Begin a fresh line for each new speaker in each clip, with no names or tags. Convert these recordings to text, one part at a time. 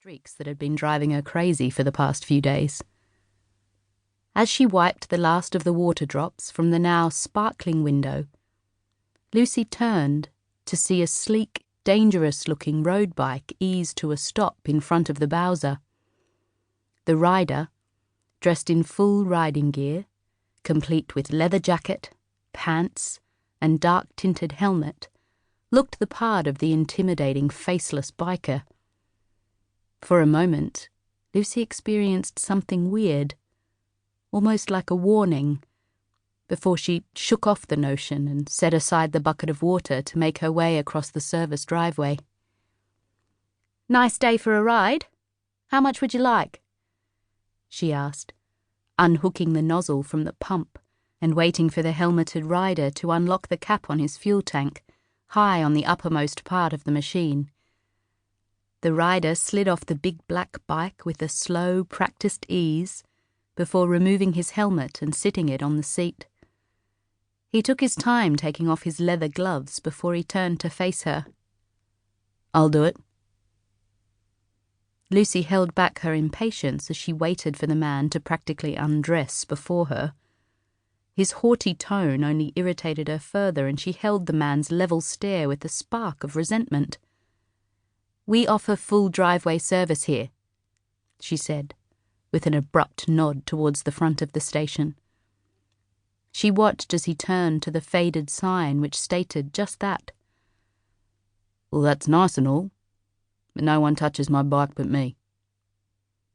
streaks that had been driving her crazy for the past few days. As she wiped the last of the water drops from the now sparkling window, Lucy turned to see a sleek, dangerous-looking road bike ease to a stop in front of the Bowser. The rider, dressed in full riding gear, complete with leather jacket, pants, and dark-tinted helmet, looked the part of the intimidating faceless biker. For a moment, Lucy experienced something weird, almost like a warning, before she shook off the notion and set aside the bucket of water to make her way across the service driveway. "Nice day for a ride? How much would you like?" she asked, unhooking the nozzle from the pump and waiting for the helmeted rider to unlock the cap on his fuel tank, high on the uppermost part of the machine. The rider slid off the big black bike with a slow, practiced ease before removing his helmet and sitting it on the seat. He took his time taking off his leather gloves before he turned to face her. "I'll do it." Lucy held back her impatience as she waited for the man to practically undress before her. His haughty tone only irritated her further, and she held the man's level stare with a spark of resentment. "We offer full driveway service here," she said, with an abrupt nod towards the front of the station. She watched as he turned to the faded sign which stated just that. "Well, that's nice and all, but no one touches my bike but me.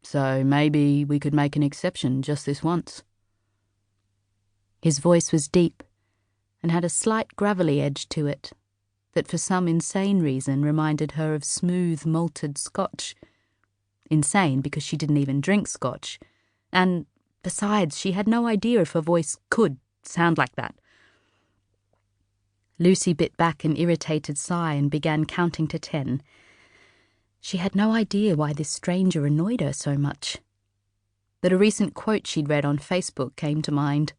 So maybe we could make an exception just this once." His voice was deep and had a slight gravelly edge to it that for some insane reason reminded her of smooth malted Scotch. Insane because she didn't even drink Scotch, and, besides, she had no idea if her voice could sound like that. Lucy bit back an irritated sigh and began counting to 10. She had no idea why this stranger annoyed her so much. But a recent quote she'd read on Facebook came to mind.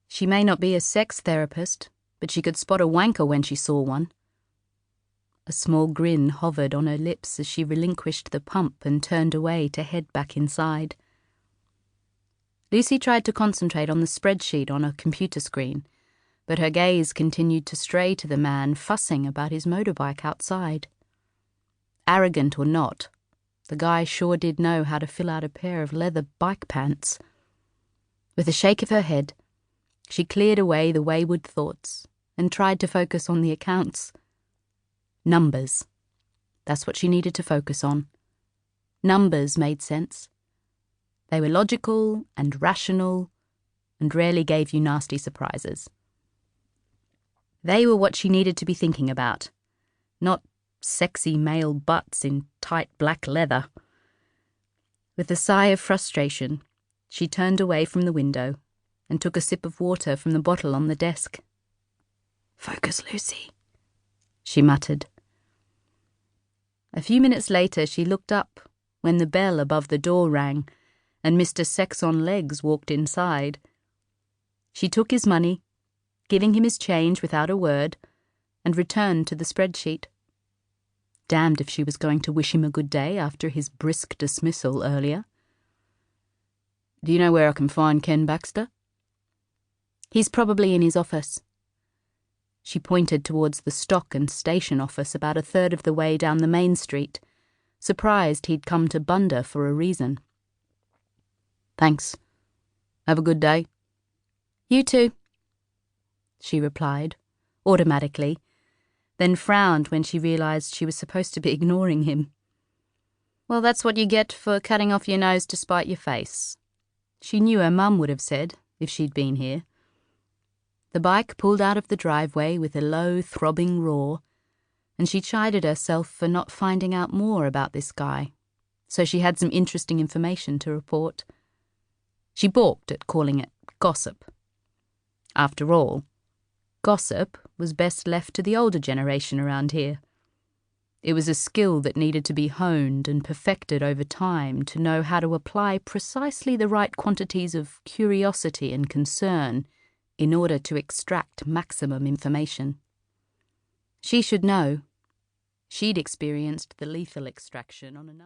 She may not be a sex therapist, but she could spot a wanker when she saw one. A small grin hovered on her lips as she relinquished the pump and turned away to head back inside. Lucy tried to concentrate on the spreadsheet on a computer screen, but her gaze continued to stray to the man fussing about his motorbike outside. Arrogant or not, the guy sure did know how to fill out a pair of leather bike pants. With a shake of her head, she cleared away the wayward thoughts and tried to focus on the accounts. Numbers. That's what she needed to focus on. Numbers made sense. They were logical and rational and rarely gave you nasty surprises. They were what she needed to be thinking about, not sexy male butts in tight black leather. With a sigh of frustration, she turned away from the window and took a sip of water from the bottle on the desk. "Focus, Lucy," she muttered. A few minutes later she looked up when the bell above the door rang and Mr. Sex-on-Legs walked inside. She took his money, giving him his change without a word, and returned to the spreadsheet. Damned if she was going to wish him a good day after his brisk dismissal earlier. "Do you know where I can find Ken Baxter?" "He's probably in his office." She pointed towards the stock and station office about a third of the way down the main street, surprised he'd come to Bundah for a reason. "Thanks. Have a good day." "You too," she replied, automatically, then frowned when she realized she was supposed to be ignoring him. "Well, that's what you get for cutting off your nose to spite your face," she knew her mum would have said if she'd been here. The bike pulled out of the driveway with a low, throbbing roar, and she chided herself for not finding out more about this guy, so she had some interesting information to report. She balked at calling it gossip. After all, gossip was best left to the older generation around here. It was a skill that needed to be honed and perfected over time to know how to apply precisely the right quantities of curiosity and concern in order to extract maximum information. She should know, She'd experienced the lethal extraction on a number